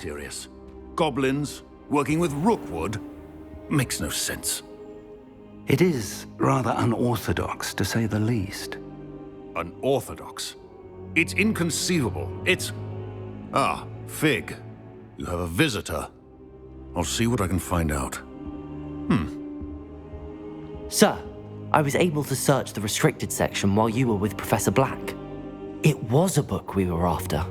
Serious. Goblins working with Rookwood makes no sense. It is rather unorthodox, to say the least. Unorthodox? It's inconceivable. It's... Ah, Fig. You have a visitor. I'll see what I can find out. Sir, I was able to search the restricted section while you were with Professor Black. It was a book we were after.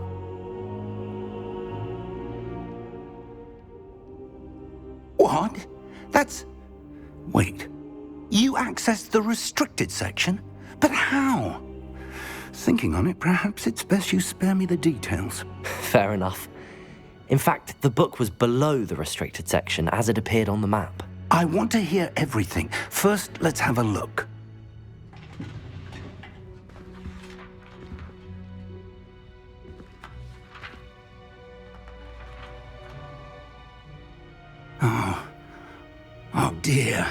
What? That's... Wait. You accessed the restricted section? But how? Thinking on it, perhaps it's best you spare me the details. Fair enough. In fact, the book was below the restricted section as it appeared on the map. I want to hear everything. First, let's have a look. Oh dear.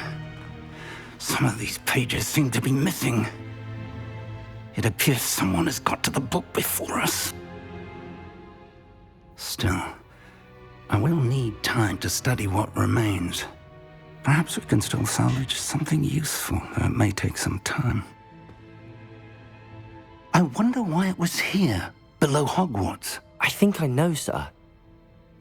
Some of these pages seem to be missing. It appears someone has got to the book before us. Still, I will need time to study what remains. Perhaps we can still salvage something useful, though it may take some time. I wonder why it was here, below Hogwarts. I think I know, sir.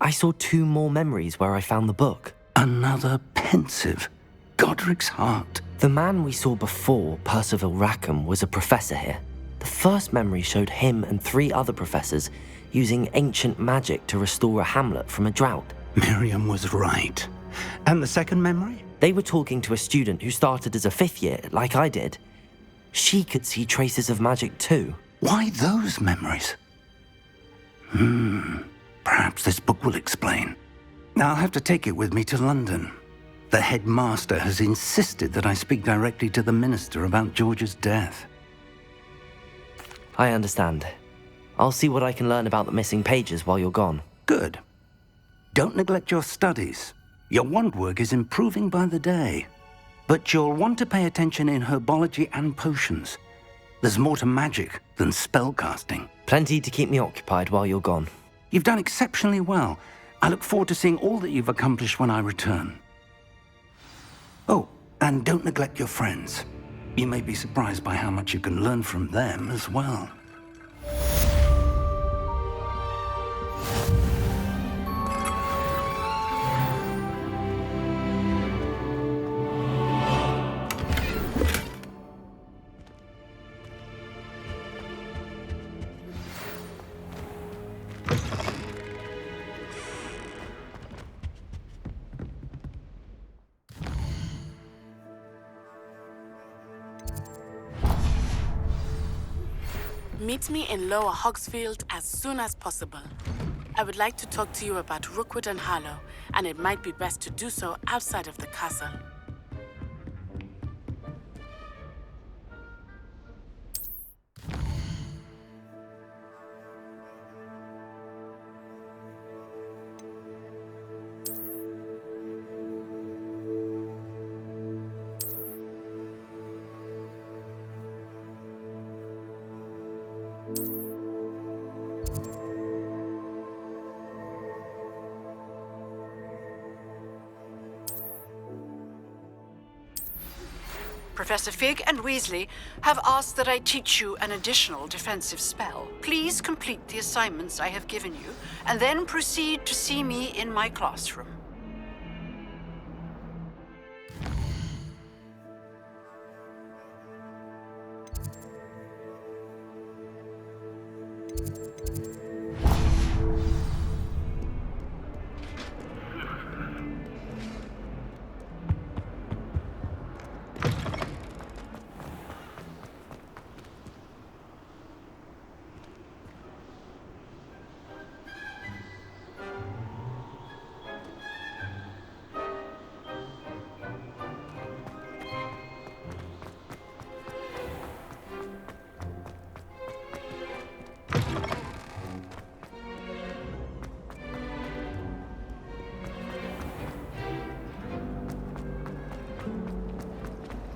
I saw 2 more memories where I found the book. Another pensive. Godric's heart. The man we saw before, Percival Rackham, was a professor here. The first memory showed him and 3 other professors using ancient magic to restore a hamlet from a drought. Miriam was right. And the second memory? They were talking to a student who started as a 5th year, like I did. She could see traces of magic too. Why those memories? Perhaps this book will explain. I'll have to take it with me to London. The headmaster has insisted that I speak directly to the minister about George's death. I understand. I'll see what I can learn about the missing pages while you're gone. Good. Don't neglect your studies. Your wand work is improving by the day. But you'll want to pay attention in herbology and potions. There's more to magic than spellcasting. Plenty to keep me occupied while you're gone. You've done exceptionally well. I look forward to seeing all that you've accomplished when I return. Oh, and don't neglect your friends. You may be surprised by how much you can learn from them as well. Meet me in Lower Hogsfield as soon as possible. I would like to talk to you about Rookwood and Harlow, and it might be best to do so outside of the castle. Professor Fig and Weasley have asked that I teach you an additional defensive spell. Please complete the assignments I have given you, and then proceed to see me in my classroom.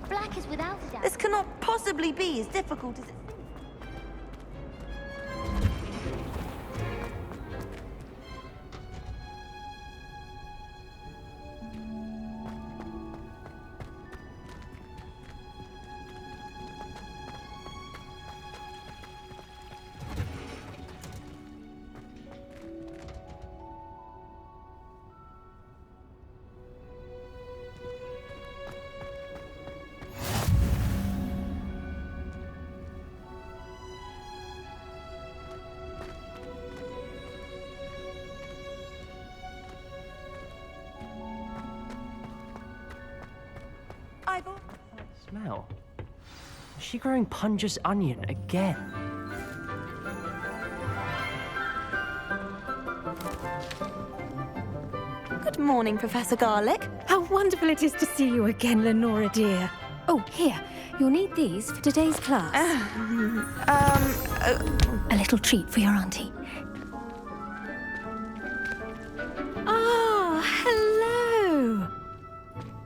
Black is without a doubt. This cannot possibly be as difficult as it seems. smell? Is she growing Punja's onion again? Good morning, Professor Garlic. How wonderful it is to see you again, Lenora dear. Oh, here, you'll need these for today's class. A little treat for your auntie. Ah, hello.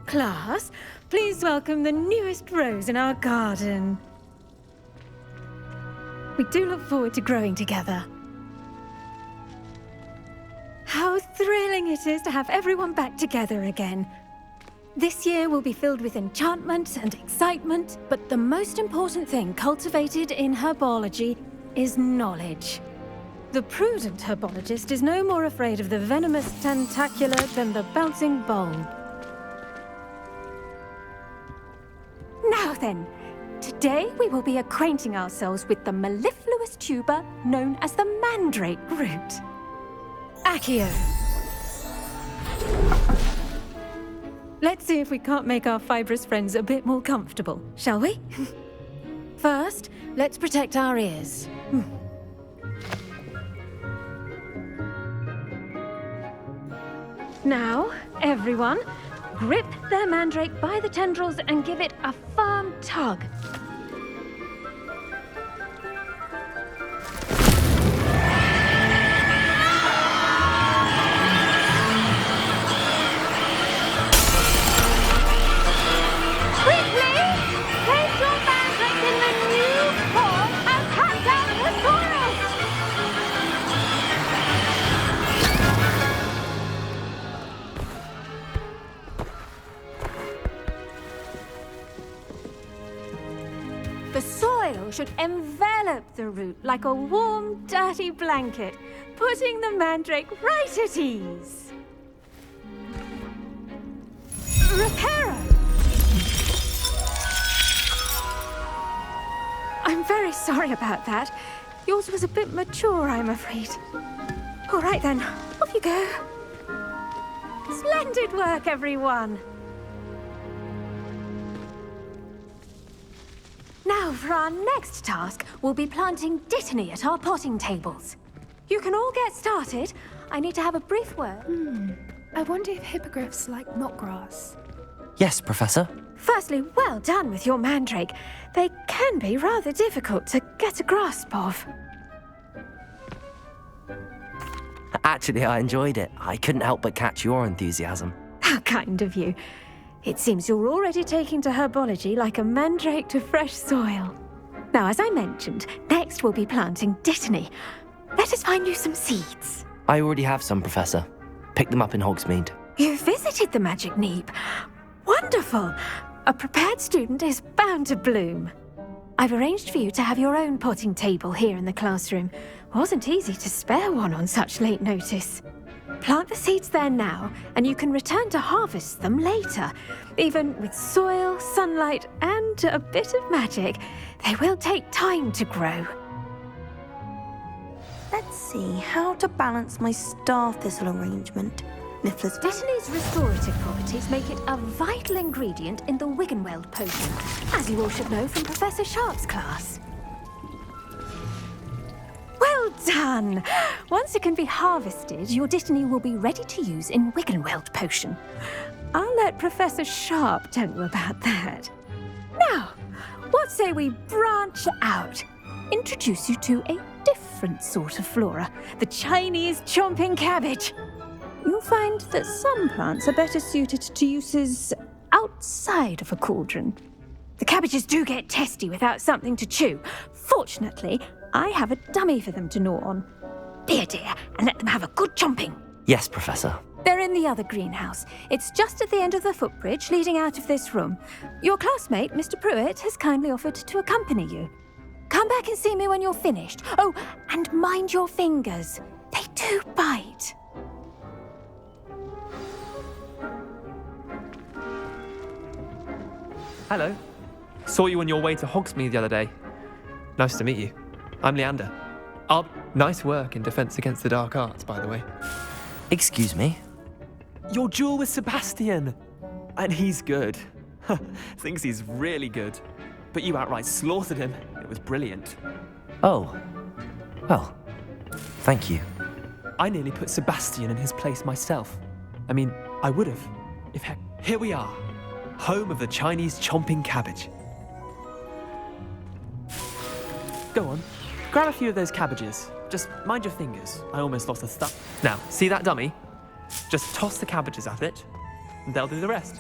Class, please welcome the newest rose in our garden. We do look forward to growing together. How thrilling it is to have everyone back together again. This year will be filled with enchantment and excitement, but the most important thing cultivated in herbology is knowledge. The prudent herbologist is no more afraid of the venomous tentacula than the bouncing bulb. Now then, today we will be acquainting ourselves with the mellifluous tuber known as the mandrake root. Accio. Let's see if we can't make our fibrous friends a bit more comfortable, shall we? First, let's protect our ears. Now, everyone, grip their mandrake by the tendrils and give it a firm tug. The soil should envelop the root like a warm, dirty blanket, putting the mandrake right at ease. Reparo! I'm very sorry about that. Yours was a bit mature, I'm afraid. All right then, off you go. Splendid work, everyone. Now, for our next task, we'll be planting dittany at our potting tables. You can all get started. I need to have a brief word. I wonder if hippogriffs like knotgrass. Yes, Professor. Firstly, well done with your mandrake. They can be rather difficult to get a grasp of. Actually, I enjoyed it. I couldn't help but catch your enthusiasm. How kind of you. It seems you're already taking to herbology like a mandrake to fresh soil. Now, as I mentioned, next we'll be planting dittany. Let us find you some seeds. I already have some, Professor. Picked them up in Hogsmeade. You visited the Magic Neep. Wonderful. A prepared student is bound to bloom. I've arranged for you to have your own potting table here in the classroom. Wasn't easy to spare one on such late notice. Plant the seeds there now, and you can return to harvest them later. Even with soil, sunlight, and a bit of magic, they will take time to grow. Let's see how to balance my star thistle arrangement. Niffler's Dittany's restorative properties make it a vital ingredient in the Wiggenweld potion, as you all should know from Professor Sharp's class. Well done! Once it can be harvested, your dittany will be ready to use in Wiggenweld potion. I'll let Professor Sharp tell you about that. Now, what say we branch out? Introduce you to a different sort of flora, the Chinese chomping cabbage. You'll find that some plants are better suited to uses outside of a cauldron. The cabbages do get testy without something to chew. Fortunately, I have a dummy for them to gnaw on. Be a dear and let them have a good chomping. Yes, Professor. They're in the other greenhouse. It's just at the end of the footbridge leading out of this room. Your classmate, Mr. Pruitt, has kindly offered to accompany you. Come back and see me when you're finished. Oh, and mind your fingers. They do bite. Hello. Saw you on your way to Hogsmeade the other day. Nice to meet you. I'm Leander. Nice work in Defense Against the Dark Arts, by the way. Excuse me? Your duel with Sebastian! And he's good. Thinks he's really good. But you outright slaughtered him. It was brilliant. Oh. Well, thank you. I nearly put Sebastian in his place myself. I mean, I would have. Here we are. Home of the Chinese chomping cabbage. Go on. Grab a few of those cabbages. Just mind your fingers. I almost lost a thumb. Now, see that dummy? Just toss the cabbages at it, and they'll do the rest.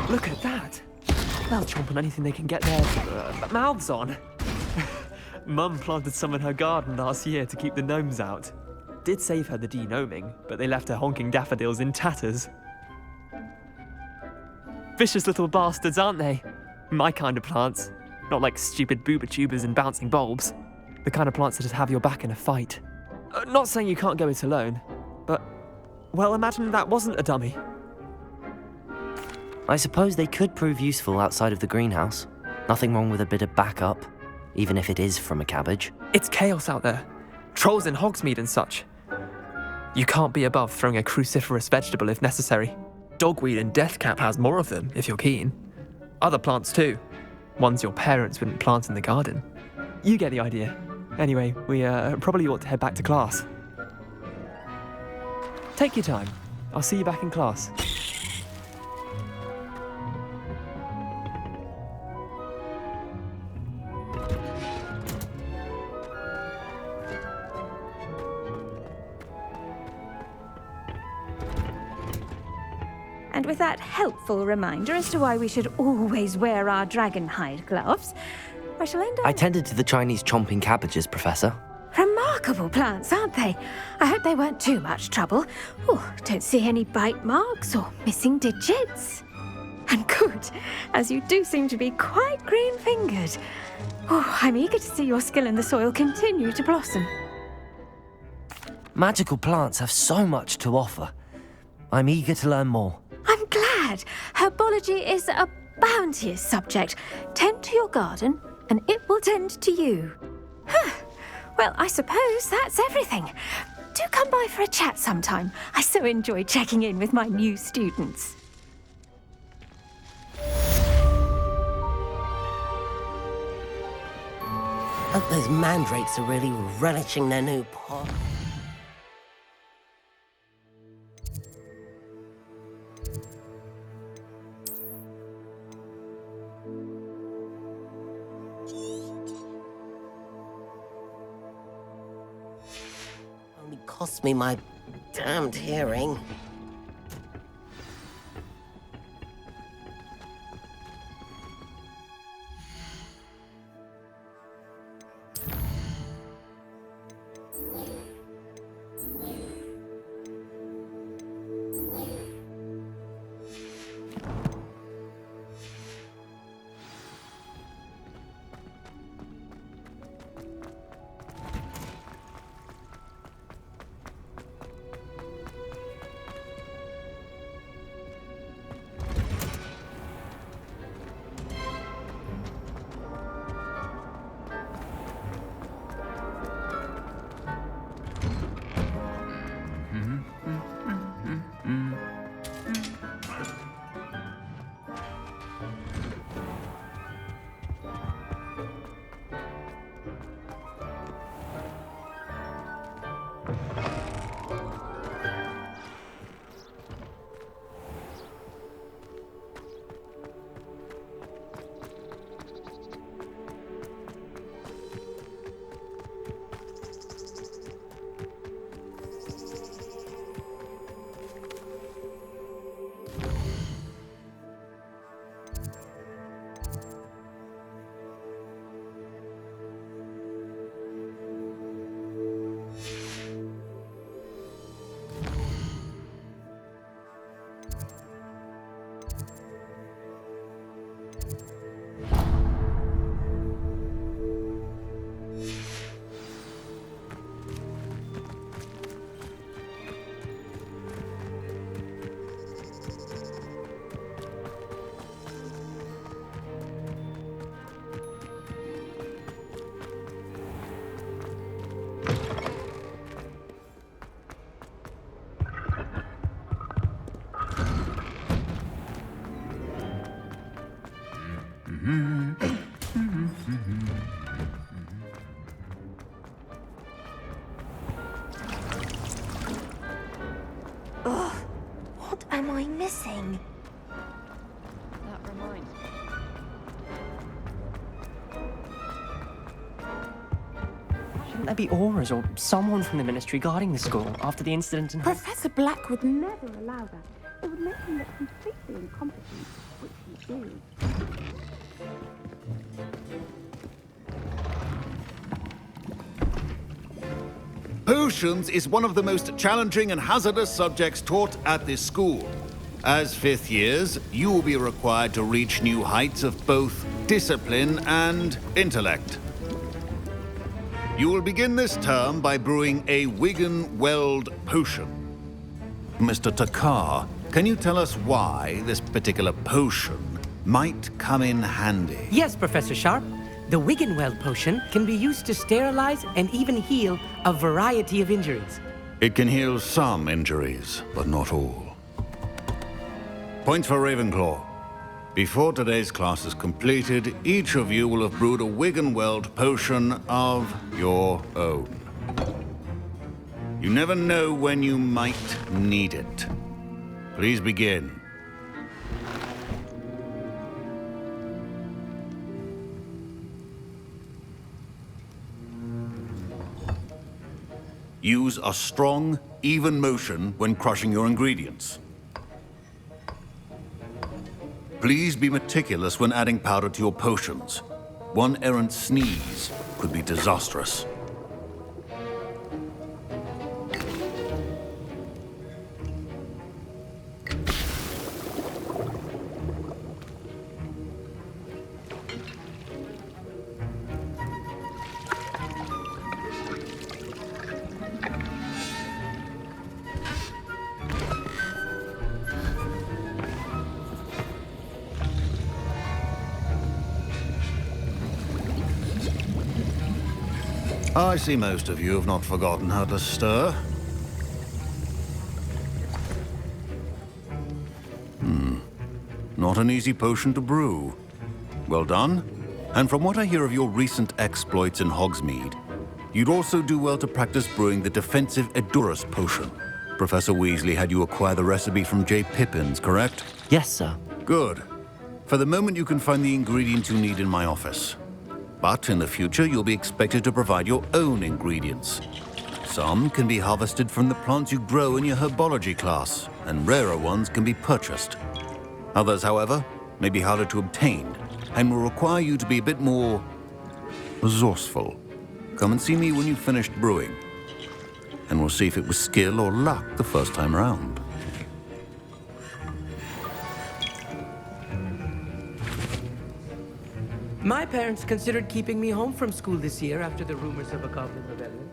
Look at that! They'll chomp on anything they can get their mouths on. Mum planted some in her garden last year to keep the gnomes out. Did save her the de-gnoming, but they left her honking daffodils in tatters. Vicious little bastards, aren't they? My kind of plants. Not like stupid booba tubers and bouncing bulbs. The kind of plants that just have your back in a fight. Not saying you can't go it alone, but, well, imagine that wasn't a dummy. I suppose they could prove useful outside of the greenhouse. Nothing wrong with a bit of backup, even if it is from a cabbage. It's chaos out there. Trolls in Hogsmeade and such. You can't be above throwing a cruciferous vegetable if necessary. Dogweed and deathcap has more of them, if you're keen. Other plants too. Ones your parents wouldn't plant in the garden. You get the idea. Anyway, we probably ought to head back to class. Take your time. I'll see you back in class. And with that helpful reminder as to why we should always wear our dragon hide gloves, I shall end up... I tended to the Chinese chomping cabbages, Professor. Remarkable plants, aren't they? I hope they weren't too much trouble. Oh, don't see any bite marks or missing digits. And good, as you do seem to be quite green-fingered. Oh, I'm eager to see your skill in the soil continue to blossom. Magical plants have so much to offer. I'm eager to learn more. I'm glad. Herbology is a bounteous subject. Tend to your garden, and it will tend to you. Well, I suppose that's everything. Do come by for a chat sometime. I so enjoy checking in with my new students. Hope those mandrakes are really relishing their new pot. Only cost me my damned hearing. Ugh, what am I missing? That reminds me. Shouldn't there be auras or someone from the ministry guarding the school after the incident in... Professor Black would never allow that. It would make him look completely incompetent, which he did. Potions is one of the most challenging and hazardous subjects taught at this school. As fifth years, you will be required to reach new heights of both discipline and intellect. You will begin this term by brewing a Wiggenweld potion. Mr. Takar, can you tell us why this particular potion might come in handy? Yes, Professor Sharp. The Wiggenweld potion can be used to sterilize and even heal a variety of injuries. It can heal some injuries, but not all. Points for Ravenclaw. Before today's class is completed, each of you will have brewed a Wiggenweld potion of your own. You never know when you might need it. Please begin. Use a strong, even motion when crushing your ingredients. Please be meticulous when adding powder to your potions. One errant sneeze could be disastrous. I see most of you have not forgotten how to stir. Not an easy potion to brew. Well done. And from what I hear of your recent exploits in Hogsmeade, you'd also do well to practice brewing the defensive Edurus potion. Professor Weasley had you acquire the recipe from J. Pippin's, correct? Yes, sir. Good. For the moment, you can find the ingredients you need in my office. But in the future, you'll be expected to provide your own ingredients. Some can be harvested from the plants you grow in your herbology class, and rarer ones can be purchased. Others, however, may be harder to obtain, and will require you to be a bit more resourceful. Come and see me when you've finished brewing, and we'll see if it was skill or luck the first time around. My parents considered keeping me home from school this year after the rumors of a goblin rebellion.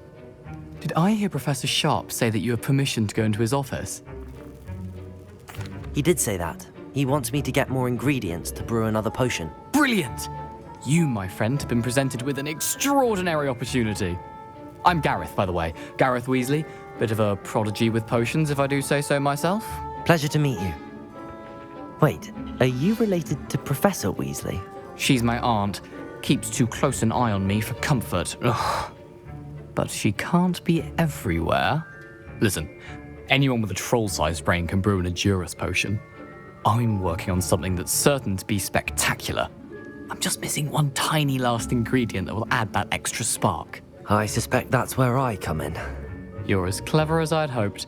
Did I hear Professor Sharp say that you have permission to go into his office? He did say that. He wants me to get more ingredients to brew another potion. Brilliant! You, my friend, have been presented with an extraordinary opportunity. I'm Gareth, by the way. Gareth Weasley. Bit of a prodigy with potions, if I do say so myself. Pleasure to meet you. Wait, are you related to Professor Weasley? She's my aunt. Keeps too close an eye on me for comfort. Ugh. But she can't be everywhere. Listen, anyone with a troll-sized brain can brew an Edurus potion. I'm working on something that's certain to be spectacular. I'm just missing one tiny last ingredient that will add that extra spark. I suspect that's where I come in. You're as clever as I'd hoped.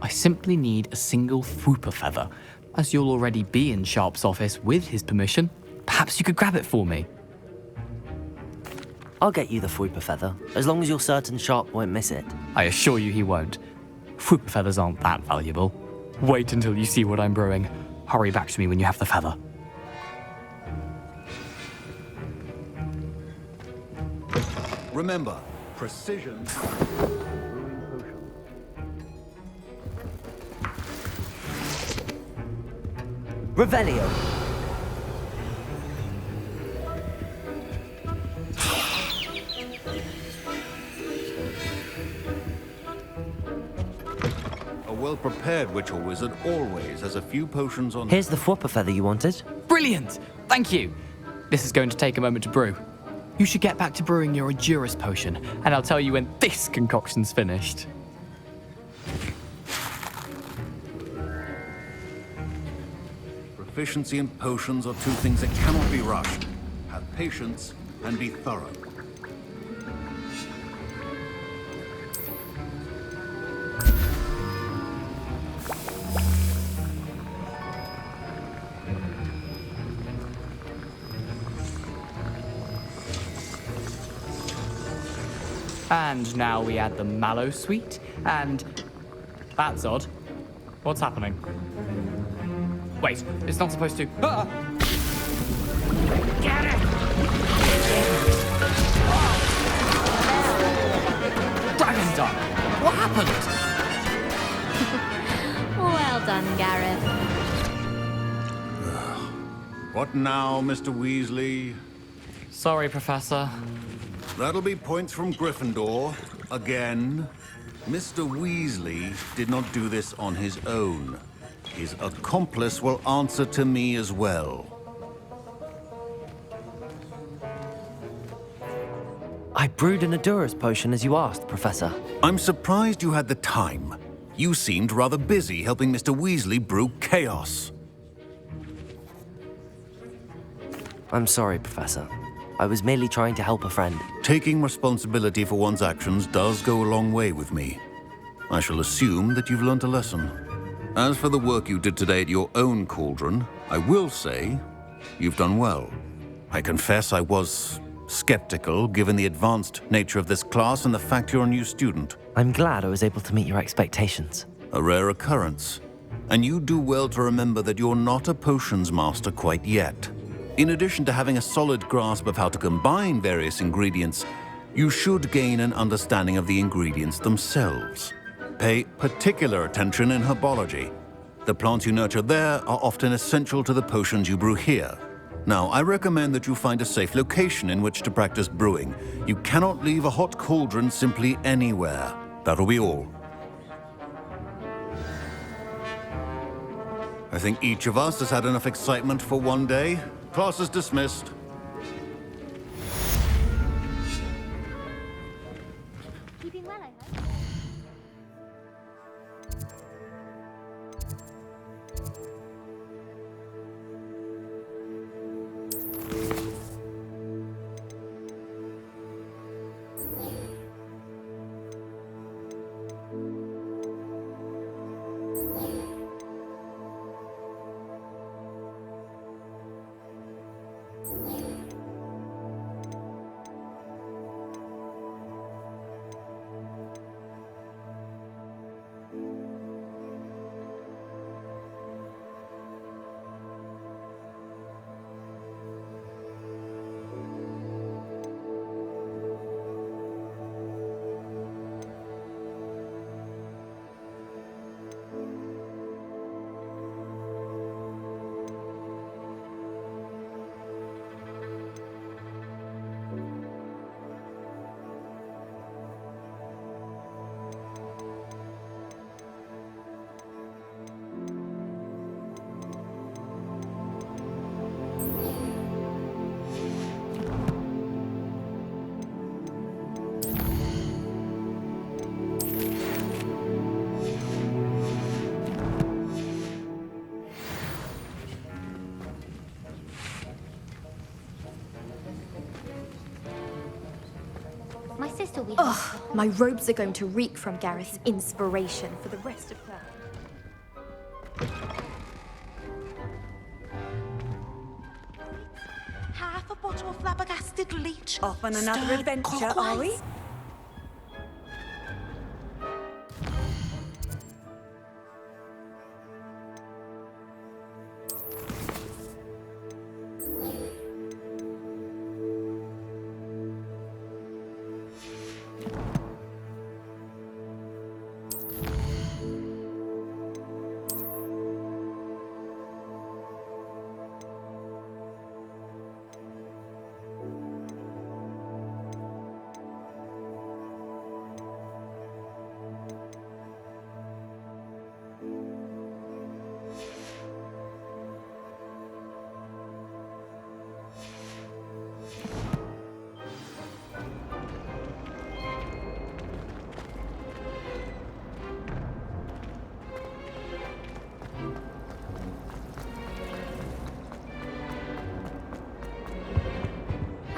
I simply need a single Fwooper feather. As you'll already be in Sharp's office with his permission, perhaps you could grab it for me. I'll get you the Fwooper feather, as long as you're certain Sharp won't miss it. I assure you he won't. Fwooper feathers aren't that valuable. Wait until you see what I'm brewing. Hurry back to me when you have the feather. Remember, precision. Revelio. A well-prepared witch or wizard always has a few potions on... Here's the Fwooper feather you wanted. Brilliant! Thank you! This is going to take a moment to brew. You should get back to brewing your Edurus potion, and I'll tell you when this concoction's finished. Proficiency and potions are two things that cannot be rushed. Have patience and be thorough. And now we add the mallow sweet, and... That's odd. What's happening? Wait, it's not supposed to... Ah! Get it! Dragon Dog! What happened? Well done, Gareth. What now, Mr. Weasley? Sorry, Professor. That'll be points from Gryffindor. Again. Mr. Weasley did not do this on his own. His accomplice will answer to me as well. I brewed an Edurus potion as you asked, Professor. I'm surprised you had the time. You seemed rather busy helping Mr. Weasley brew chaos. I'm sorry, Professor. I was merely trying to help a friend. Taking responsibility for one's actions does go a long way with me. I shall assume that you've learnt a lesson. As for the work you did today at your own cauldron, I will say you've done well. I confess I was skeptical given the advanced nature of this class and the fact you're a new student. I'm glad I was able to meet your expectations. A rare occurrence. And you do well to remember that you're not a potions master quite yet. In addition to having a solid grasp of how to combine various ingredients, you should gain an understanding of the ingredients themselves. Pay particular attention in herbology. The plants you nurture there are often essential to the potions you brew here. Now, I recommend that you find a safe location in which to practice brewing. You cannot leave a hot cauldron simply anywhere. That'll be all. I think each of us has had enough excitement for one day. Class is dismissed. Keeping well, I hope. Ugh, my robes are going to reek from Gareth's inspiration for the rest of term. Half a bottle of flabbergasted leech. Off on another stirred adventure, are we? clockwise.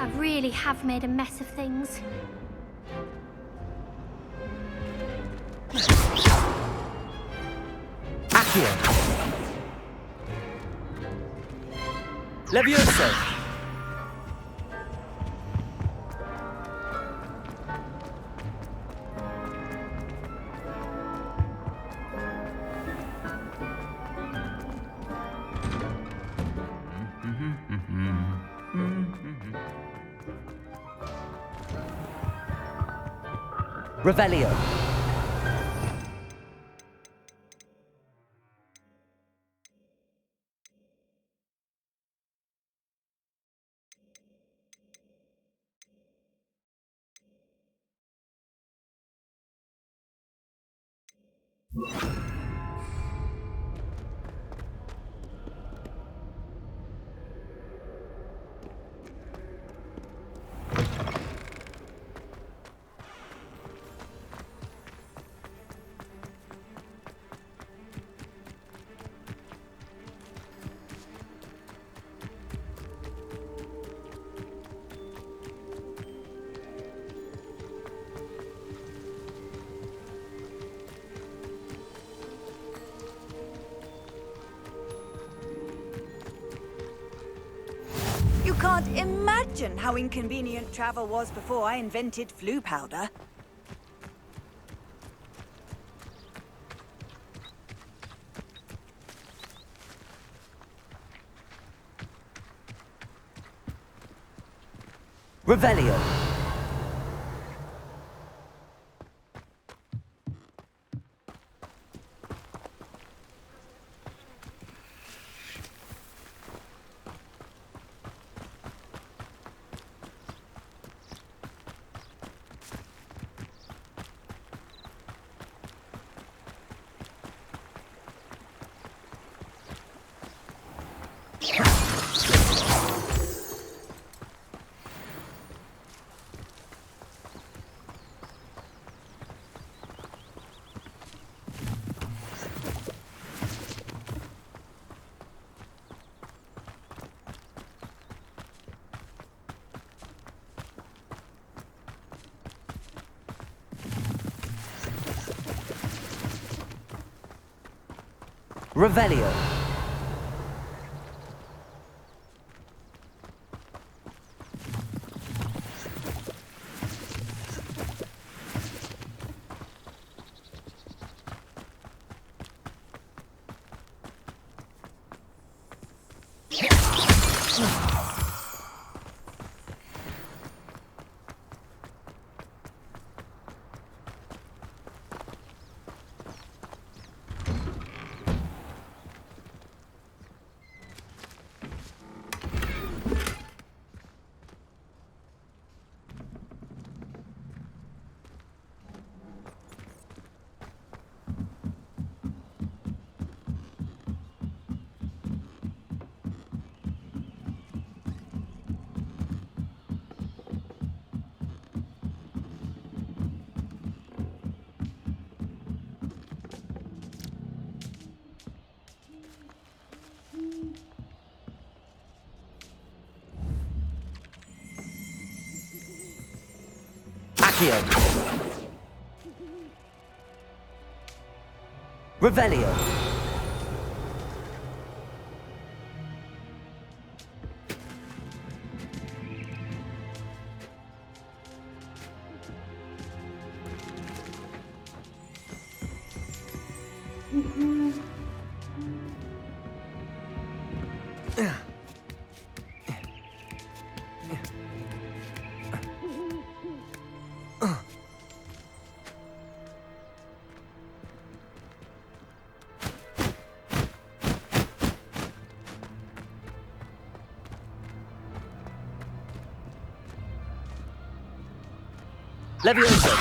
I really have made a mess of things. Accio. Levioso. Revelio. You can't imagine how inconvenient travel was before I invented flu powder. Revelio. Revelio. Accio. Revelio. Levioso.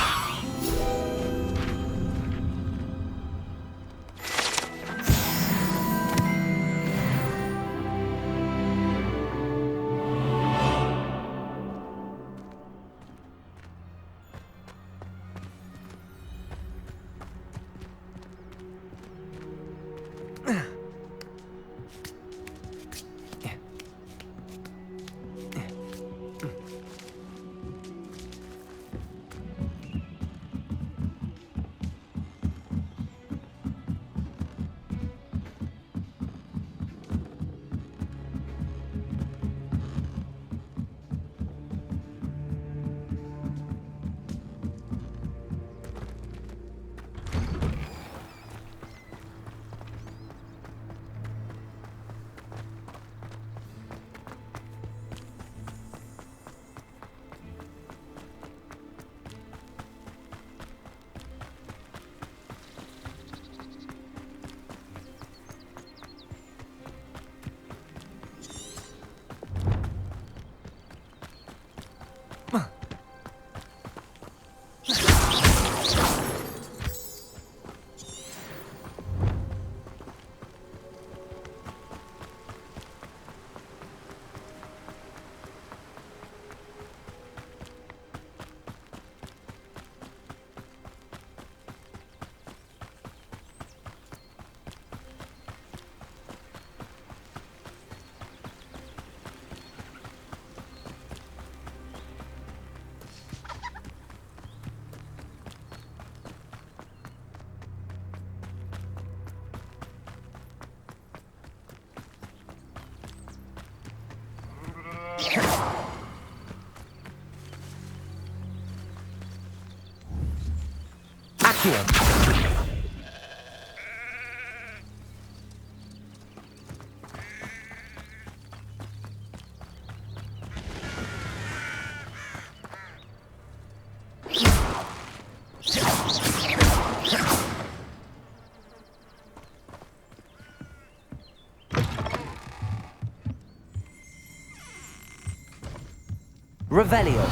Accio. Revelio.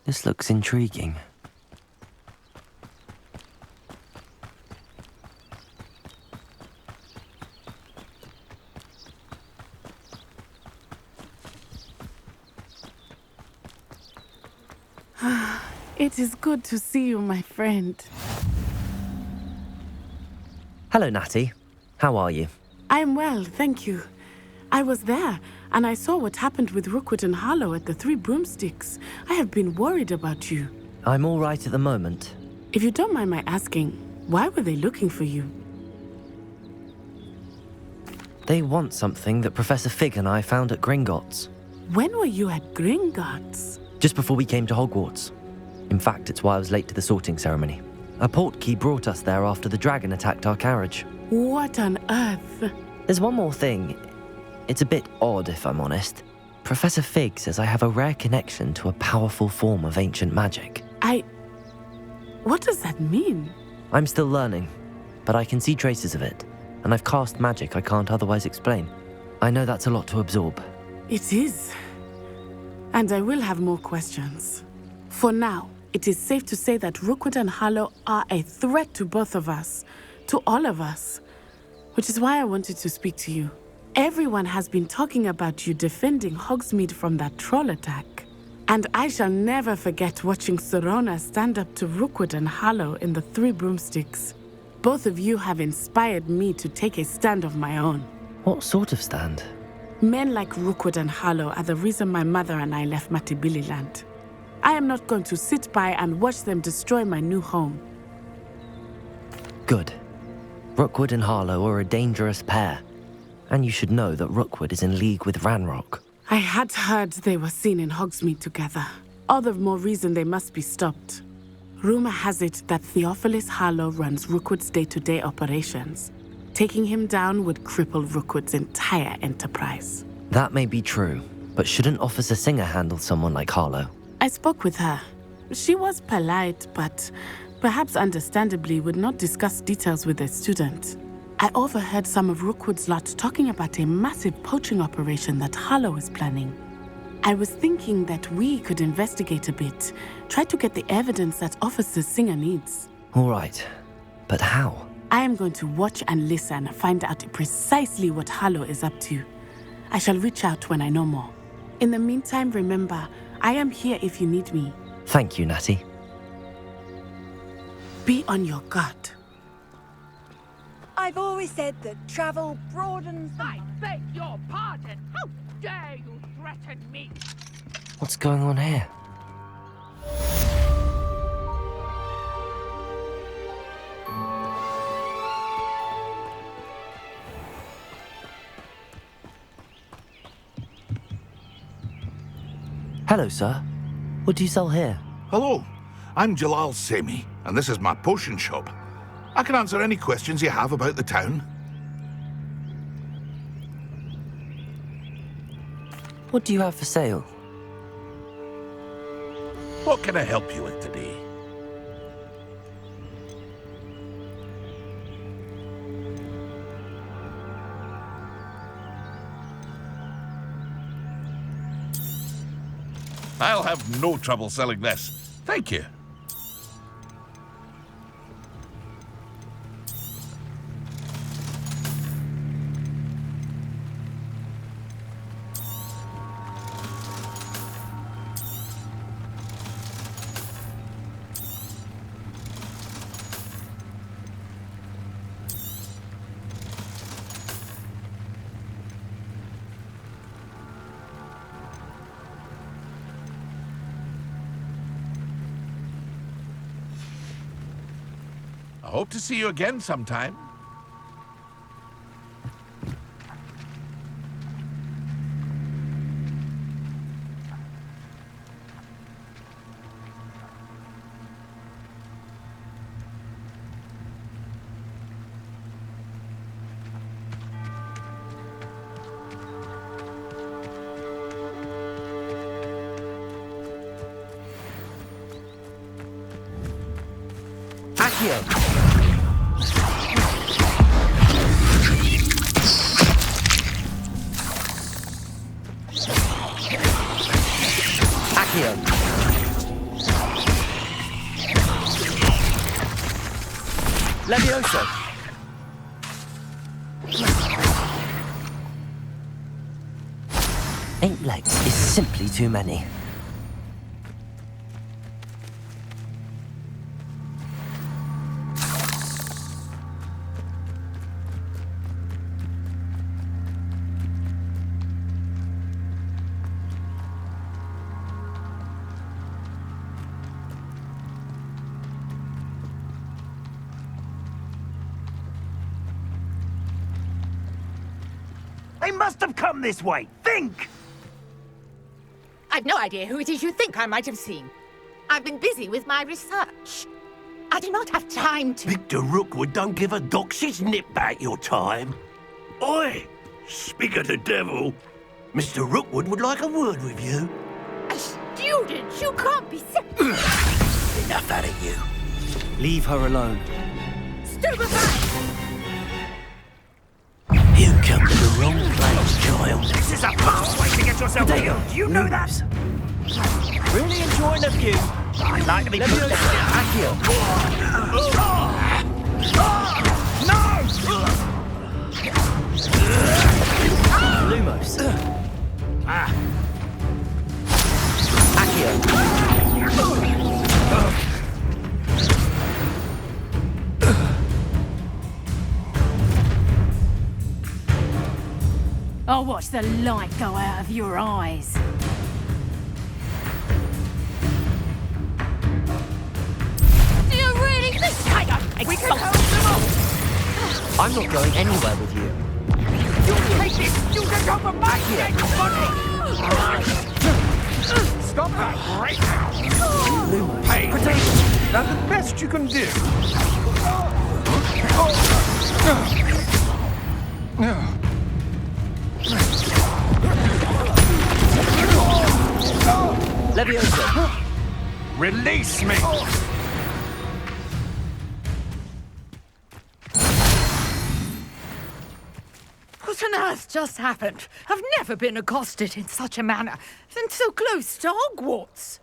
This looks intriguing. It is good to see you, my friend. Hello, Natty. How are you? I'm well, thank you. I was there, and I saw what happened with Rookwood and Harlow at the Three Broomsticks. I have been worried about you. I'm all right at the moment. If you don't mind my asking, why were they looking for you? They want something that Professor Fig and I found at Gringotts. When were you at Gringotts? Just before we came to Hogwarts. In fact, it's why I was late to the sorting ceremony. A portkey brought us there after the dragon attacked our carriage. What on earth? There's one more thing. It's a bit odd, if I'm honest. Professor Fig says I have a rare connection to a powerful form of ancient magic. What does that mean? I'm still learning, but I can see traces of it, and I've cast magic I can't otherwise explain. I know that's a lot to absorb. It is. And I will have more questions. For now, it is safe to say that Rookwood and Harlow are a threat to both of us, to all of us, which is why I wanted to speak to you. Everyone has been talking about you defending Hogsmeade from that troll attack. And I shall never forget watching Sorona stand up to Rookwood and Harlow in the Three Broomsticks. Both of you have inspired me to take a stand of my own. What sort of stand? Men like Rookwood and Harlow are the reason my mother and I left Matabeleland. I am not going to sit by and watch them destroy my new home. Good. Rookwood and Harlow are a dangerous pair. And you should know that Rookwood is in league with Ranrock. I had heard they were seen in Hogsmeade together. All the more reason they must be stopped. Rumor has it that Theophilus Harlow runs Rookwood's day-to-day operations. Taking him down would cripple Rookwood's entire enterprise. That may be true, but shouldn't Officer Singer handle someone like Harlow? I spoke with her. She was polite, but perhaps understandably would not discuss details with a student. I overheard some of Rookwood's lot talking about a massive poaching operation that Harlow is planning. I was thinking that we could investigate a bit, try to get the evidence that Officer Singer needs. All right, but how? I am going to watch and listen, find out precisely what Harlow is up to. I shall reach out when I know more. In the meantime, remember, I am here if you need me. Thank you, Natty. Be on your guard. I've always said that travel broadens... I beg your pardon! How dare you threaten me? What's going on here? Hello, sir. What do you sell here? Hello, I'm Jalal Semi, and this is my potion shop. I can answer any questions you have about the town. What do you have for sale? What can I help you with today? I'll have no trouble selling this. Thank you. I hope to see you again sometime. Accio! Accio! Levioso! Eight legs is simply too many. They must have come this way. Think! I've no idea who it is you think I might have seen. I've been busy with my research. I do not have time to... Victor Rookwood don't give a doxy's nip back your time. Oi! Speak of the devil. Mr. Rookwood would like a word with you. A student? You can't be... Enough out of you. Leave her alone. Stupefy! You come to the wrong place, child. This is a fast way to get yourself killed. Do you know that? Really enjoying the view. I'd like to be put down. Accio! No! Lumos. I'll watch the light go out of your eyes. Do you really think I don't... We can help them off! I'm not going anywhere with you. You take this! You can go for my dead body! Stop that right now! Hey, that's the best you can do. Levioso! Release me! What on earth just happened? I've never been accosted in such a manner, and so close to Hogwarts.